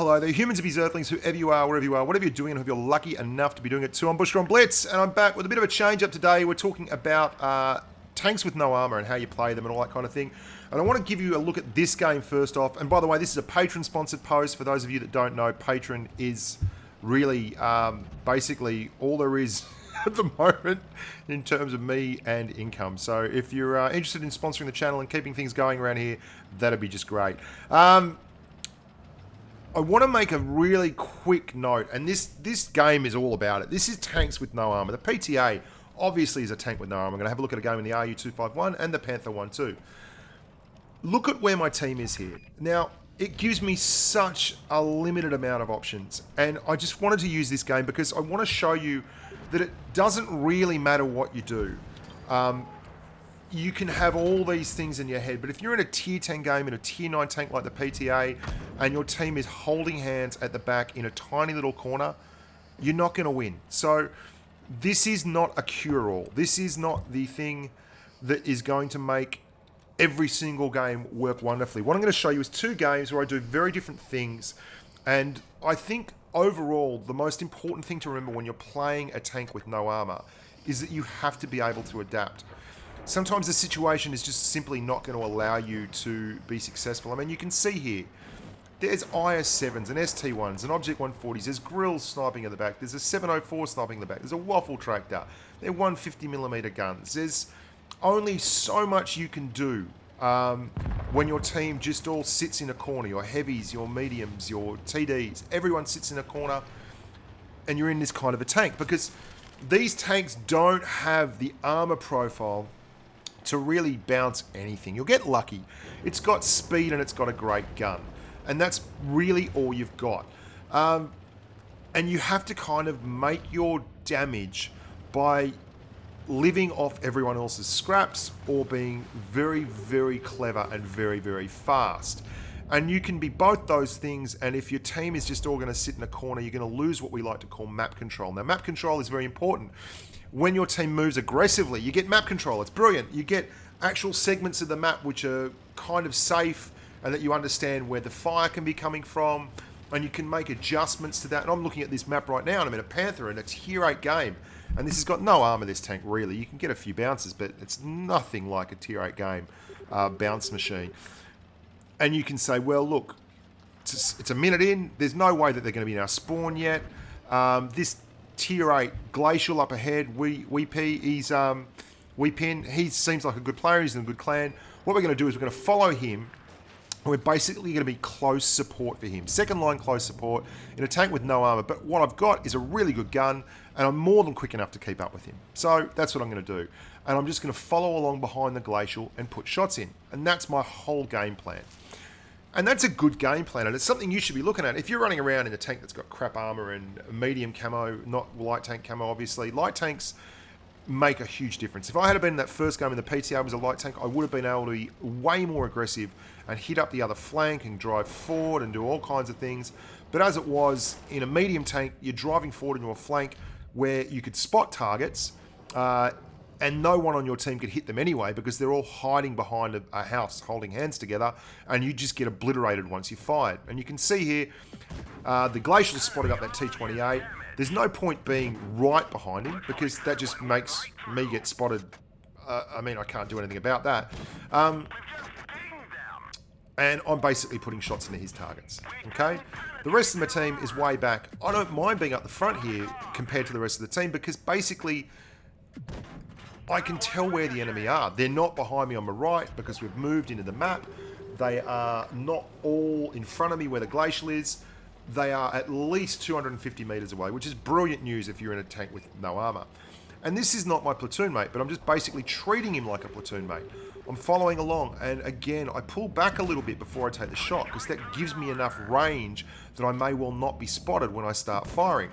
hello there, humans, bees, earthlings, whoever you are, wherever you are, whatever you're doing, and if you're lucky enough to be doing it too. I'm Bushra on Blitz, and I'm back with a bit of a change up today. We're talking about tanks with no armor and how you play them and all that kind of thing. And I want to give you a look at this game first off. And by the way, this is a Patreon-sponsored post. For those of you that don't know, Patreon is really basically all there is at the moment in terms of me and income. So if you're interested in sponsoring the channel and keeping things going around here, that'd be just great. I want to make a really quick note, and this game is all about it. This is tanks with no armor. The PTA obviously is a tank with no armor. I'm going to have a look at a game in the RU-251 and the Panther 1-2. Look at where my team is here. Now, it gives me such a limited amount of options, and I just wanted to use this game because I want to show you that it doesn't really matter what you do. You can have all these things in your head, but if you're in a tier 10 game in a tier 9 tank like the PTA and your team is holding hands at the back in a tiny little corner, you're not going to win. So this is not a cure-all. This is not the thing that is going to make every single game work wonderfully. What I'm going to show you is two games where I do very different things, and I think overall the most important thing to remember when you're playing a tank with no armor is that you have to be able to adapt. Sometimes the situation is just simply not going to allow you to be successful. I mean, you can see here, there's IS-7s and ST-1s and Object 140s. There's Grills sniping at the back. There's a 704 sniping at the back. There's a Waffle Tractor. They're 150mm guns. There's only so much you can do when your team just all sits in a corner. Your heavies, your mediums, your TDs. Everyone sits in a corner and you're in this kind of a tank because these tanks don't have the armor profile to really bounce anything. You'll get lucky. It's got speed and it's got a great gun. And that's really all you've got. And you have to kind of make your damage by living off everyone else's scraps or being very, very clever and very, very fast. And you can be both those things, and if your team is just all going to sit in a corner, you're going to lose what we like to call map control. Now, map control is very important. When your team moves aggressively, you get map control. It's brilliant. You get actual segments of the map which are kind of safe and that you understand where the fire can be coming from, and you can make adjustments to that. And I'm looking at this map right now, and I'm in a Panther, and it's a Tier 8 game. And this has got no armor, this tank, really. You can get a few bounces, but it's nothing like a Tier 8 game bounce machine. And you can say, well, look, it's a minute in. There's no way that they're going to be in our spawn yet. This Tier 8 Glacial up ahead, Weepin, he seems like a good player. He's in a good clan. What we're going to do is we're going to follow him. And we're basically going to be close support for him. Second line close support in a tank with no armor. But what I've got is a really good gun, and I'm more than quick enough to keep up with him. So that's what I'm going to do. And I'm just going to follow along behind the Glacial and put shots in. And that's my whole game plan. And that's a good game plan, and it's something you should be looking at. If you're running around in a tank that's got crap armor and medium camo, not light tank camo, obviously, light tanks make a huge difference. If I had been in that first game in the PTA was a light tank, I would have been able to be way more aggressive and hit up the other flank and drive forward and do all kinds of things. But as it was, in a medium tank, you're driving forward into a flank where you could spot targets, and no one on your team could hit them anyway because they're all hiding behind a house holding hands together, and you just get obliterated once you fired. And you can see here, the Glacial spotted up that T-28. There's no point being right behind him because that just makes me get spotted. I mean, I can't do anything about that. And I'm basically putting shots into his targets, okay? The rest of my team is way back. I don't mind being up the front here compared to the rest of the team because basically I can tell where the enemy are. They're not behind me on my right because we've moved into the map. They are not all in front of me where the Glacial is. They are at least 250 meters away, which is brilliant news if you're in a tank with no armor. And this is not my platoon mate, but I'm just basically treating him like a platoon mate. I'm following along, and again, I pull back a little bit before I take the shot because that gives me enough range that I may well not be spotted when I start firing.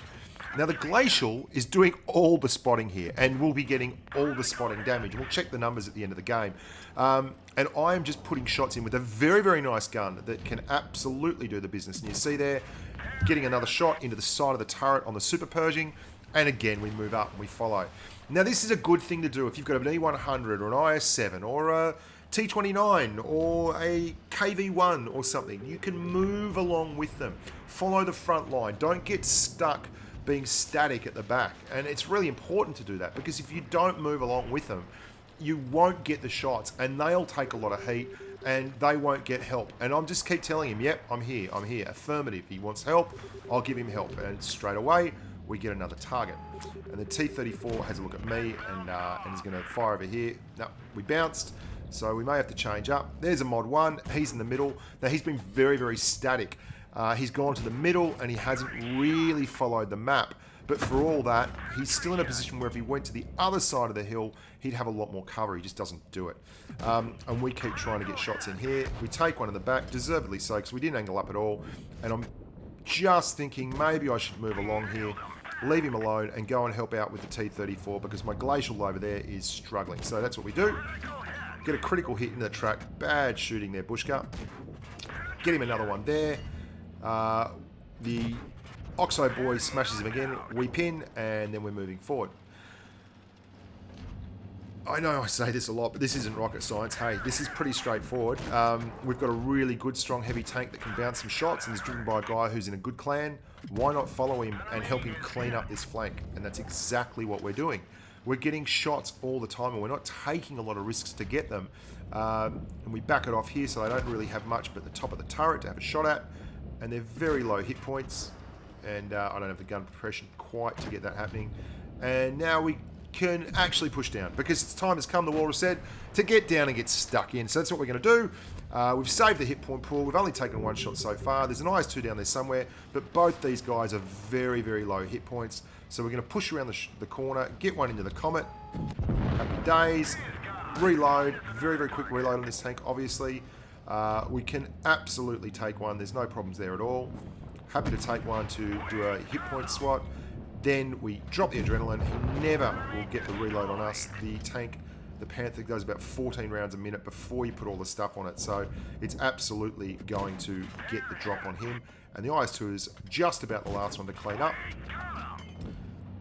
Now the Glacial is doing all the spotting here and will be getting all the spotting damage. We'll check the numbers at the end of the game. And I am just putting shots in with a very, very nice gun that can absolutely do the business. And you see there, getting another shot into the side of the turret on the Super Pershing. And again, we move up and we follow. Now this is a good thing to do if you've got an E100 or an IS-7 or a T-29 or a KV-1 or something. You can move along with them. Follow the front line. Don't get stuck being static at the back. And it's really important to do that, because if you don't move along with them, you won't get the shots, and they'll take a lot of heat, and they won't get help. And I'm just keep telling him, yep, I'm here. Affirmative. He wants help, I'll give him help. And straight away, we get another target. And the T-34 has a look at me, and he's going to fire over here. No, we bounced, so we may have to change up. There's a Mod 1. He's in the middle. Now, he's been very, very static. He's gone to the middle, and he hasn't really followed the map. But for all that, he's still in a position where if he went to the other side of the hill, he'd have a lot more cover. He just doesn't do it. And we keep trying to get shots in here. We take one in the back, deservedly so, because we didn't angle up at all. And I'm just thinking maybe I should move along here, leave him alone, and go and help out with the T-34, because my Glacial over there is struggling. So that's what we do. Get a critical hit into the track. Bad shooting there, Bushka. Get him another one there. The Oxo boy smashes him again. We pin, and then we're moving forward. I know I say this a lot, but this isn't rocket science. Hey, this is pretty straightforward. We've got a really good, strong, heavy tank that can bounce some shots and is driven by a guy who's in a good clan. Why not follow him and help him clean up this flank? And that's exactly what we're doing. We're getting shots all the time, and we're not taking a lot of risks to get them. And we back it off here, so they don't really have much but the top of the turret to have a shot at. And they're very low hit points. And I don't have the gun compression quite to get that happening. And now we can actually push down, because it's time has come, the Walrus said, to get down and get stuck in. So that's what we're going to do. We've saved the hit point pool. We've only taken one shot so far. There's an IS-2 down there somewhere, but both these guys are very, very low hit points. So we're going to push around the corner, get one into the Comet. Happy days. Reload. Very, very quick reload on this tank, obviously. We can absolutely take one. There's no problems there at all. Happy to take one to do a hit point SWAT. Then we drop the adrenaline. He never will get the reload on us. The tank, the Panther, goes about 14 rounds a minute before you put all the stuff on it. So it's absolutely going to get the drop on him. And the IS-2 is just about the last one to clean up.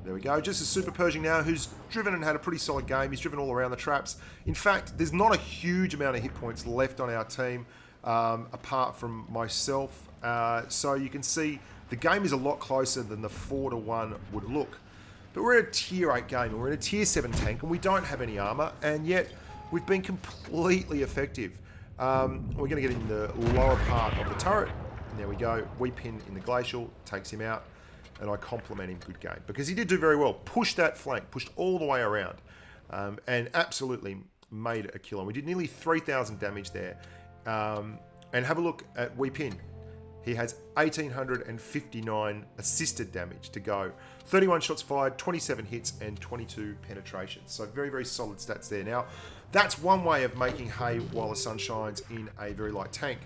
There we go. Just a Super Pershing now, who's driven and had a pretty solid game. He's driven all around the traps. In fact, there's not a huge amount of hit points left on our team, apart from myself. So you can see the game is a lot closer than the 4-1 would look. But we're in a tier 8 game, and we're in a tier 7 tank, and we don't have any armor, and yet we've been completely effective. We're going to get in the lower part of the turret, and there we go. We pin in the Glacial, takes him out, and I compliment him. Good game, because he did do very well. Pushed that flank, pushed all the way around, and absolutely made a kill. And we did nearly 3,000 damage there. And have a look at We Pin. He has 1,859 assisted damage to go. 31 shots fired, 27 hits, and 22 penetrations. So very, very solid stats there. Now, that's one way of making hay while the sun shines in a very light tank.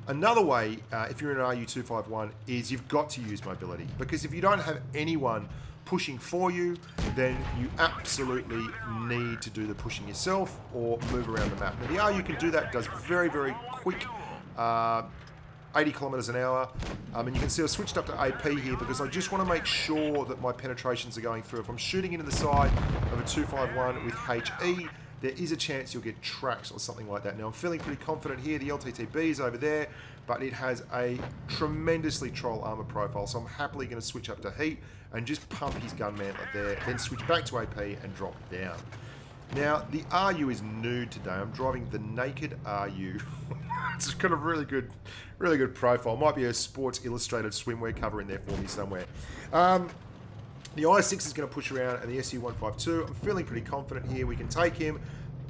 Another way, if you're in an RU-251, is you've got to use mobility. Because if you don't have anyone pushing for you, then you absolutely need to do the pushing yourself or move around the map. Now, the RU can do that. It does very, very quick 80 kilometers an hour. And you can see I switched up to AP here because I just want to make sure that my penetrations are going through. If I'm shooting into the side of a 251 with HE, there is a chance you'll get tracks or something like that. Now, I'm feeling pretty confident here. The LTTB is over there, but it has a tremendously troll armor profile, so I'm happily going to switch up to heat and just pump his gun mantlet there, then switch back to AP and drop down. Now, the RU is nude today. I'm driving the naked RU. It's got a really good profile. Might be a Sports Illustrated swimwear cover in there for me somewhere. The IS-6 is going to push around, and the SU-152, I'm feeling pretty confident here. We can take him,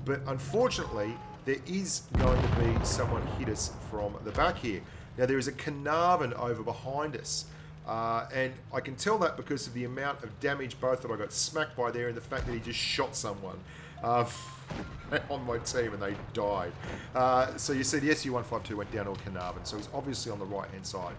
but unfortunately, there is going to be someone hit us from the back here. Now, there is a Carnarvon over behind us, and I can tell that because of the amount of damage, both that I got smacked by there and the fact that he just shot someone on my team and they died. So you see the SU-152 went down to a Carnarvon, so he's obviously on the right-hand side.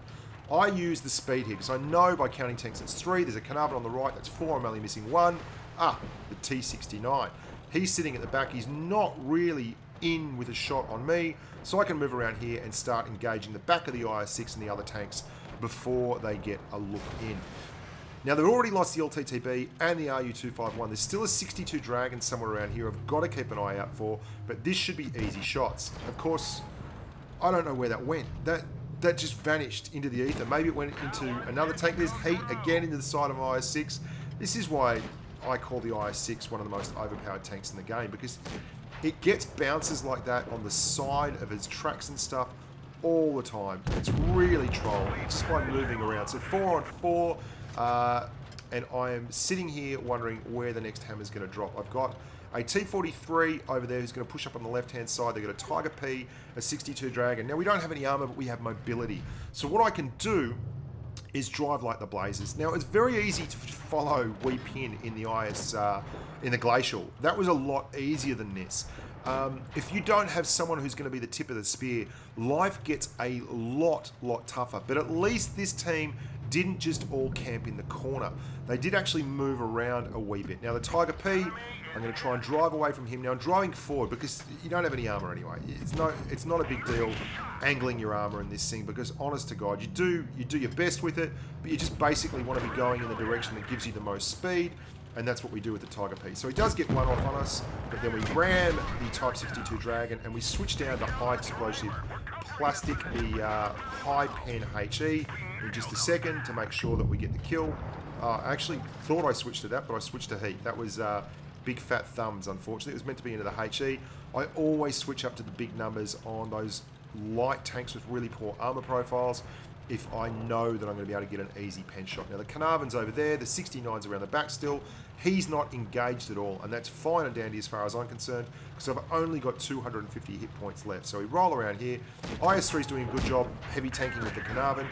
I use the speed here because I know by counting tanks it's 3. There's a Carnarvon on the right, that's 4. I'm only missing 1. The T-69. He's sitting at the back. He's not really in with a shot on me, so I can move around here and start engaging the back of the IS-6 and the other tanks before they get a look in. Now, they've already lost the LTTB and the RU-251. There's still a 62 Dragon somewhere around here I've got to keep an eye out for, but this should be easy shots. Of course, I don't know where that went. that just vanished into the ether. Maybe it went into another tank. There's heat again into the side of IS-6. This is why I call the IS-6 one of the most overpowered tanks in the game, because it gets bounces like that on the side of its tracks and stuff all the time. It's really troll just by moving around. So 4 on 4, and I am sitting here wondering where the next hammer is going to drop. I've got a T-43 over there who's going to push up on the left-hand side. They've got a Tiger P, a 62 Dragon. Now, we don't have any armor, but we have mobility. So what I can do is drive like the blazes. Now, it's very easy to follow Wee Pin in the in the Glacial. That was a lot easier than this. If you don't have someone who's going to be the tip of the spear, life gets a lot tougher. But at least this team didn't just all camp in the corner. They did actually move around a wee bit. Now, the Tiger P, I'm going to try and drive away from him. Now, I'm driving forward because you don't have any armor anyway. It's not a big deal angling your armor in this thing, because honest to God, you do your best with it, but you just basically want to be going in the direction that gives you the most speed, and that's what we do with the Tiger P. So he does get one off on us, but then we ram the Type 62 Dragon, and we switch down to high explosive plastic, the high pen HE, in just a second to make sure that we get the kill. I actually thought I switched to that, but I switched to heat. That was big fat thumbs, unfortunately. It was meant to be into the HE. I always switch up to the big numbers on those light tanks with really poor armor profiles if I know that I'm going to be able to get an easy pen shot. Now, the Carnarvon's over there. The 69's around the back still. He's not engaged at all, and that's fine and dandy as far as I'm concerned, because I've only got 250 hit points left. So we roll around here. IS-3's doing a good job heavy tanking with the Carnarvon.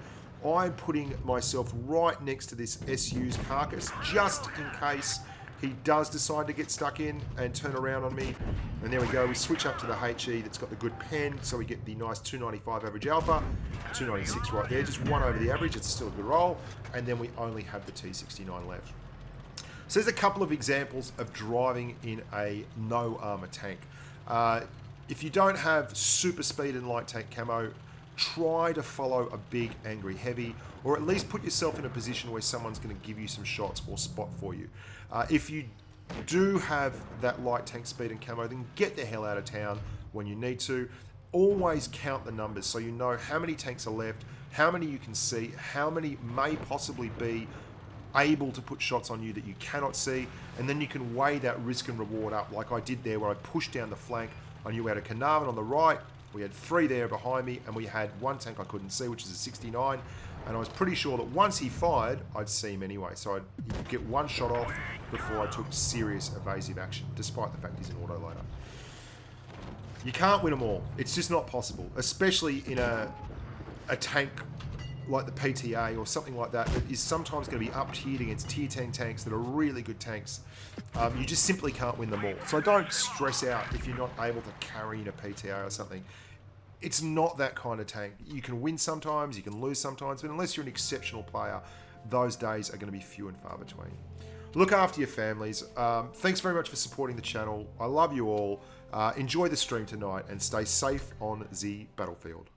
I'm putting myself right next to this SU's carcass, just in case he does decide to get stuck in and turn around on me. And there we go. We switch up to the HE that's got the good pen, so we get the nice 295 average alpha, 296 right there, just one over the average. It's still a good roll. And then we only have the T69 left. So there's a couple of examples of driving in a no armor tank. If you don't have super speed and light tank camo, try to follow a big angry heavy, or at least put yourself in a position where someone's going to give you some shots or spot for you. If you do have that light tank speed and camo, then get the hell out of town when you need to. Always count the numbers so you know how many tanks are left, how many you can see, how many may possibly be able to put shots on you that you cannot see, and then you can weigh that risk and reward up like I did there, where I pushed down the flank. I knew we had a Carnarvon on the right, we had 3 there behind me, and we had one tank I couldn't see, which is a 69, and I was pretty sure that once he fired, I'd see him anyway, so I'd get one shot off before I took serious evasive action, despite the fact he's an autoloader. You can't win them all. It's just not possible, especially in a tank like the PTA or something like that is sometimes going to be up-tiered against tier 10 tanks that are really good tanks. You just simply can't win them all. So don't stress out if you're not able to carry in a PTA or something. It's not that kind of tank. You can win sometimes, you can lose sometimes, but unless you're an exceptional player, those days are going to be few and far between. Look after your families. Thanks very much for supporting the channel. I love you all. Enjoy the stream tonight and stay safe on the battlefield.